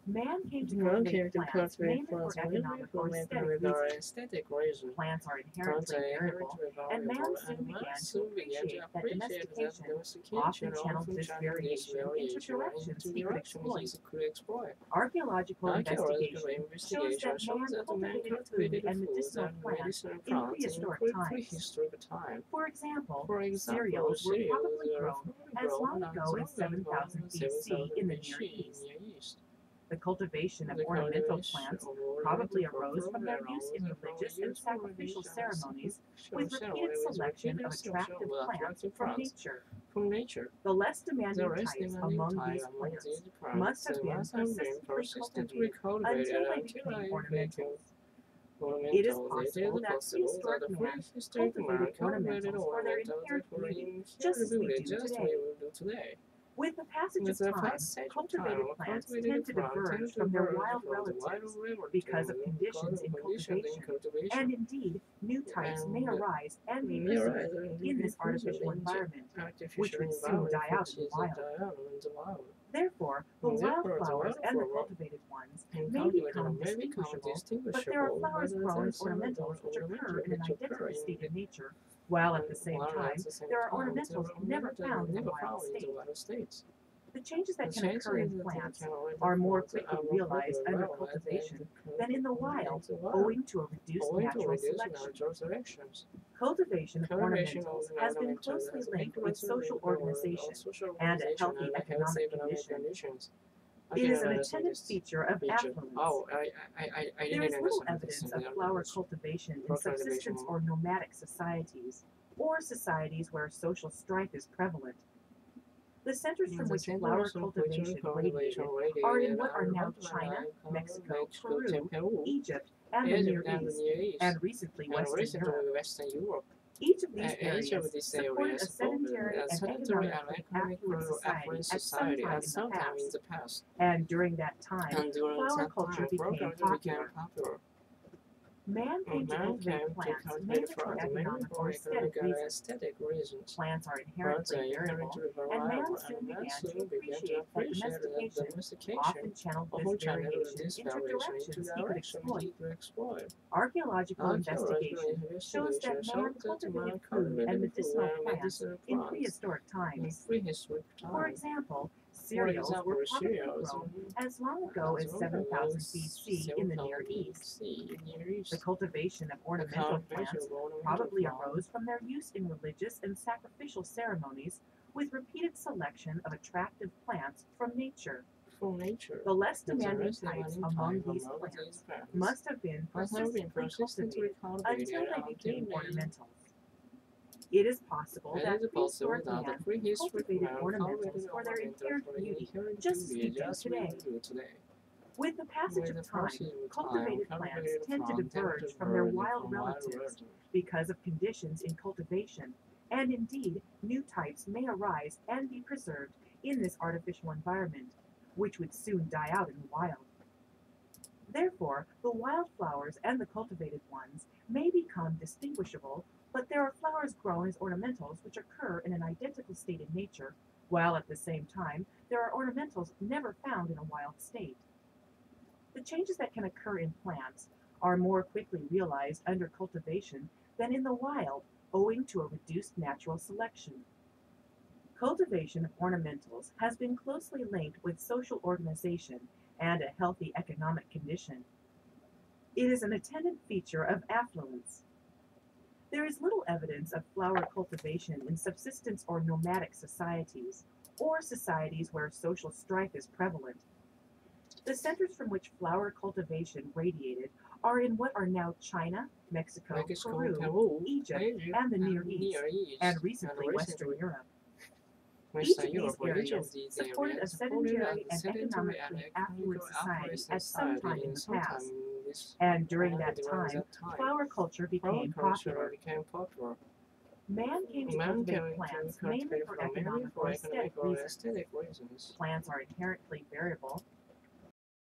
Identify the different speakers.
Speaker 1: Man came to
Speaker 2: Man
Speaker 1: cultivate
Speaker 2: came to
Speaker 1: plants mainly
Speaker 2: cultivate
Speaker 1: for
Speaker 2: plants mainly
Speaker 1: economic
Speaker 2: for
Speaker 1: or
Speaker 2: aesthetic reasons.
Speaker 1: Plants are
Speaker 2: Plants
Speaker 1: inherently
Speaker 2: are
Speaker 1: variable,
Speaker 2: inherently
Speaker 1: and man
Speaker 2: valuable,
Speaker 1: soon
Speaker 2: and man
Speaker 1: began to
Speaker 2: soon began to
Speaker 1: appreciate that
Speaker 2: appreciate that
Speaker 1: domestication
Speaker 2: domestication
Speaker 1: often channeled
Speaker 2: often
Speaker 1: this
Speaker 2: channeled this
Speaker 1: variation into
Speaker 2: variation
Speaker 1: directions
Speaker 2: into
Speaker 1: he could
Speaker 2: directions
Speaker 1: exploit.
Speaker 2: he could exploit.
Speaker 1: Archaeological
Speaker 2: Archaeological
Speaker 1: investigation shows
Speaker 2: investigation
Speaker 1: that
Speaker 2: shows
Speaker 1: man
Speaker 2: that the man
Speaker 1: cultivated food
Speaker 2: cultivated
Speaker 1: and
Speaker 2: foods
Speaker 1: medicinal
Speaker 2: and
Speaker 1: plants
Speaker 2: medicinal
Speaker 1: in
Speaker 2: plants in
Speaker 1: prehistoric times.
Speaker 2: prehistoric time.
Speaker 1: For example,
Speaker 2: For example,
Speaker 1: cereals were
Speaker 2: cereals
Speaker 1: probably
Speaker 2: were
Speaker 1: grown
Speaker 2: probably
Speaker 1: as long
Speaker 2: grown
Speaker 1: ago
Speaker 2: as
Speaker 1: as
Speaker 2: long ago
Speaker 1: 7000
Speaker 2: in
Speaker 1: BC
Speaker 2: 7000
Speaker 1: in the Near
Speaker 2: BC in
Speaker 1: East.
Speaker 2: Near East.
Speaker 1: The cultivation of
Speaker 2: The
Speaker 1: ornamental
Speaker 2: cultivation
Speaker 1: plants
Speaker 2: of
Speaker 1: probably
Speaker 2: ornamental
Speaker 1: arose from their use in religious and sacrificial ceremonies with repeated selection of attractive plants from nature.
Speaker 2: from nature.
Speaker 1: The less
Speaker 2: The
Speaker 1: demanding
Speaker 2: rest
Speaker 1: types
Speaker 2: demanding
Speaker 1: among
Speaker 2: type
Speaker 1: these
Speaker 2: among
Speaker 1: plants
Speaker 2: these
Speaker 1: must
Speaker 2: plants
Speaker 1: have been
Speaker 2: must have been
Speaker 1: persistently
Speaker 2: persistently
Speaker 1: cultivated
Speaker 2: cultivated
Speaker 1: until they
Speaker 2: until
Speaker 1: became
Speaker 2: they became
Speaker 1: ornamentals. It is
Speaker 2: ornamentals. It
Speaker 1: possible
Speaker 2: is
Speaker 1: that
Speaker 2: possible that
Speaker 1: prehistoric
Speaker 2: the
Speaker 1: man
Speaker 2: prehistoric man
Speaker 1: cultivated
Speaker 2: cultivated
Speaker 1: ornamentals for their
Speaker 2: ornamentals
Speaker 1: inherent
Speaker 2: for
Speaker 1: beauty, just as we
Speaker 2: beauty,
Speaker 1: do
Speaker 2: just
Speaker 1: today.
Speaker 2: we will do today.
Speaker 1: With the passage
Speaker 2: With
Speaker 1: of
Speaker 2: the
Speaker 1: time,
Speaker 2: passage of time,
Speaker 1: cultivated plants
Speaker 2: cultivated
Speaker 1: tend to
Speaker 2: plant
Speaker 1: diverge
Speaker 2: tend to
Speaker 1: from their
Speaker 2: diverge
Speaker 1: wild
Speaker 2: from the wild
Speaker 1: relatives because of
Speaker 2: relative because
Speaker 1: conditions
Speaker 2: of
Speaker 1: in
Speaker 2: conditions in
Speaker 1: cultivation,
Speaker 2: cultivation.
Speaker 1: and indeed, new types may
Speaker 2: And
Speaker 1: arise and be
Speaker 2: you're right,
Speaker 1: preserved in this artificial environment, which
Speaker 2: artificial
Speaker 1: would soon
Speaker 2: environment
Speaker 1: die out in
Speaker 2: which
Speaker 1: the
Speaker 2: is
Speaker 1: wild.
Speaker 2: the wild.
Speaker 1: Therefore, the
Speaker 2: Therefore, the
Speaker 1: wildflowers and the
Speaker 2: wildflower
Speaker 1: cultivated ones
Speaker 2: and
Speaker 1: may
Speaker 2: cultivated
Speaker 1: become
Speaker 2: may become
Speaker 1: distinguishable, but there are
Speaker 2: distinguishable, but
Speaker 1: flowers
Speaker 2: there
Speaker 1: grown
Speaker 2: are
Speaker 1: as
Speaker 2: some
Speaker 1: ornamentals which occur
Speaker 2: ornamental
Speaker 1: in an
Speaker 2: which occur
Speaker 1: identical
Speaker 2: in
Speaker 1: state of nature, while at the same
Speaker 2: while at
Speaker 1: time
Speaker 2: the same
Speaker 1: there are
Speaker 2: time there
Speaker 1: ornamentals
Speaker 2: are
Speaker 1: never found in a
Speaker 2: never
Speaker 1: wild
Speaker 2: found in the
Speaker 1: state.
Speaker 2: wild states.
Speaker 1: The changes
Speaker 2: The
Speaker 1: that can
Speaker 2: changes
Speaker 1: occur in
Speaker 2: that
Speaker 1: plants
Speaker 2: can already
Speaker 1: are more
Speaker 2: plants
Speaker 1: quickly
Speaker 2: are more
Speaker 1: realized
Speaker 2: popular
Speaker 1: under
Speaker 2: now
Speaker 1: cultivation than in the
Speaker 2: in
Speaker 1: wild,
Speaker 2: the wild,
Speaker 1: owing to a reduced
Speaker 2: owing to
Speaker 1: natural
Speaker 2: reduced
Speaker 1: selection.
Speaker 2: natural selections.
Speaker 1: Cultivation of
Speaker 2: Cultivation of
Speaker 1: ornamentals
Speaker 2: an
Speaker 1: has been
Speaker 2: ornamental
Speaker 1: closely
Speaker 2: has been
Speaker 1: linked with
Speaker 2: closely
Speaker 1: social
Speaker 2: linked with
Speaker 1: organization
Speaker 2: social
Speaker 1: and a
Speaker 2: organization
Speaker 1: healthy
Speaker 2: and a healthy
Speaker 1: economic
Speaker 2: economic
Speaker 1: condition.
Speaker 2: conditions. I
Speaker 1: It
Speaker 2: can
Speaker 1: is an
Speaker 2: understand
Speaker 1: attendant
Speaker 2: this
Speaker 1: feature of
Speaker 2: feature.
Speaker 1: affluence.
Speaker 2: Oh, I
Speaker 1: There
Speaker 2: didn't
Speaker 1: is little
Speaker 2: understand this in
Speaker 1: evidence of
Speaker 2: the
Speaker 1: flower
Speaker 2: language.
Speaker 1: cultivation in
Speaker 2: For cultivation,
Speaker 1: subsistence or nomadic societies, or societies where social strife is prevalent. The centers from
Speaker 2: the
Speaker 1: which
Speaker 2: centers
Speaker 1: flower
Speaker 2: of cultivation
Speaker 1: cultivation radiated are in what are now China, Mexico, Peru, Egypt, and the Near
Speaker 2: Egypt and the
Speaker 1: East,
Speaker 2: Near East,
Speaker 1: and recently
Speaker 2: and
Speaker 1: Western
Speaker 2: recently
Speaker 1: Europe.
Speaker 2: Western Europe.
Speaker 1: Each of these
Speaker 2: Each of
Speaker 1: areas
Speaker 2: these
Speaker 1: supported a
Speaker 2: areas supported
Speaker 1: sedentary
Speaker 2: a
Speaker 1: and
Speaker 2: sedentary and
Speaker 1: economically affluent
Speaker 2: economically
Speaker 1: society
Speaker 2: affluent
Speaker 1: at some
Speaker 2: society
Speaker 1: time
Speaker 2: at
Speaker 1: in the
Speaker 2: some time in
Speaker 1: past,
Speaker 2: the past.
Speaker 1: and during that time,
Speaker 2: And during
Speaker 1: flower
Speaker 2: that
Speaker 1: culture
Speaker 2: time, flower
Speaker 1: became
Speaker 2: culture became
Speaker 1: popular.
Speaker 2: popular.
Speaker 1: Man came to
Speaker 2: Man
Speaker 1: cultivate
Speaker 2: came to
Speaker 1: plants
Speaker 2: cultivate
Speaker 1: mainly for
Speaker 2: France mainly
Speaker 1: economic or
Speaker 2: for
Speaker 1: aesthetic
Speaker 2: economic and
Speaker 1: reasons.
Speaker 2: aesthetic reasons.
Speaker 1: Plants are
Speaker 2: Plants are
Speaker 1: inherently variable,
Speaker 2: inherently
Speaker 1: and man
Speaker 2: variable,
Speaker 1: soon
Speaker 2: and man
Speaker 1: began to
Speaker 2: soon began to
Speaker 1: appreciate that
Speaker 2: appreciate that
Speaker 1: domestication
Speaker 2: domestication
Speaker 1: often channeled this
Speaker 2: often channeled
Speaker 1: variation
Speaker 2: this
Speaker 1: into
Speaker 2: variation into
Speaker 1: directions he could
Speaker 2: direction
Speaker 1: exploit.
Speaker 2: he could exploit.
Speaker 1: Archaeological
Speaker 2: Archaeological
Speaker 1: investigation shows
Speaker 2: investigation
Speaker 1: that man
Speaker 2: shows that
Speaker 1: cultivated
Speaker 2: man
Speaker 1: food and
Speaker 2: cultivated food
Speaker 1: medicinal
Speaker 2: and
Speaker 1: plants
Speaker 2: medicinal
Speaker 1: in
Speaker 2: plants
Speaker 1: prehistoric
Speaker 2: in
Speaker 1: times.
Speaker 2: prehistoric
Speaker 1: For
Speaker 2: time.
Speaker 1: example,
Speaker 2: For
Speaker 1: cereals were
Speaker 2: example,
Speaker 1: probably
Speaker 2: cereals
Speaker 1: grown as long ago
Speaker 2: as
Speaker 1: as
Speaker 2: long ago
Speaker 1: 7000
Speaker 2: as
Speaker 1: BC in the Near
Speaker 2: 7000
Speaker 1: East.
Speaker 2: BC in Near
Speaker 1: The
Speaker 2: East.
Speaker 1: cultivation of
Speaker 2: The
Speaker 1: ornamental
Speaker 2: cultivation
Speaker 1: plants
Speaker 2: of ornamental
Speaker 1: probably
Speaker 2: plants
Speaker 1: arose from their use in religious and sacrificial ceremonies with repeated selection of attractive plants from nature.
Speaker 2: from nature.
Speaker 1: The less
Speaker 2: The
Speaker 1: demanding
Speaker 2: rest
Speaker 1: types
Speaker 2: demanding
Speaker 1: among
Speaker 2: type
Speaker 1: these
Speaker 2: among these
Speaker 1: plants
Speaker 2: plants
Speaker 1: must have been
Speaker 2: must have been
Speaker 1: persistently
Speaker 2: persistently
Speaker 1: cultivated
Speaker 2: cultivated
Speaker 1: until they
Speaker 2: until
Speaker 1: became
Speaker 2: they.
Speaker 1: ornamentals. It is possible
Speaker 2: It
Speaker 1: that
Speaker 2: is possible
Speaker 1: prehistoric
Speaker 2: that the
Speaker 1: man
Speaker 2: prehistoric
Speaker 1: cultivated
Speaker 2: man
Speaker 1: ornamentals
Speaker 2: cultivated
Speaker 1: for their
Speaker 2: ornamental
Speaker 1: inherent
Speaker 2: for
Speaker 1: beauty,
Speaker 2: inherent
Speaker 1: just as
Speaker 2: beauty,
Speaker 1: we do
Speaker 2: just we
Speaker 1: today.
Speaker 2: do today.
Speaker 1: With the passage
Speaker 2: With
Speaker 1: of
Speaker 2: the
Speaker 1: time,
Speaker 2: passage of time,
Speaker 1: cultivated plants
Speaker 2: cultivated
Speaker 1: tend to
Speaker 2: plant tend to
Speaker 1: diverge from their
Speaker 2: diverge
Speaker 1: wild
Speaker 2: from wild
Speaker 1: relatives
Speaker 2: relatives.
Speaker 1: because of conditions in cultivation, and indeed, new types may arise and be preserved in this artificial environment, which would soon die out in the wild. Therefore, the wild flowers and the cultivated ones may become distinguishable, but there are flowers grown as ornamentals which occur in an identical state in nature, while at the same time there are ornamentals never found in a wild state. The changes that can occur in plants are more quickly realized under cultivation than in the wild, owing to a reduced natural selection. Cultivation of ornamentals has been closely linked with social organization and a healthy economic condition. It is an attendant feature of affluence. There is little evidence of flower cultivation in subsistence or nomadic societies, or societies where social strife is prevalent. The centers from which flower cultivation radiated are in what are now China, Mexico, Peru, Egypt, and the Near East, and recently Western Europe. Each of these areas supported a sedentary and economically affluent society at some time in the past, and during that time, flower culture became popular. Man came to cultivate plants mainly for economic or aesthetic reasons. Plants are inherently variable,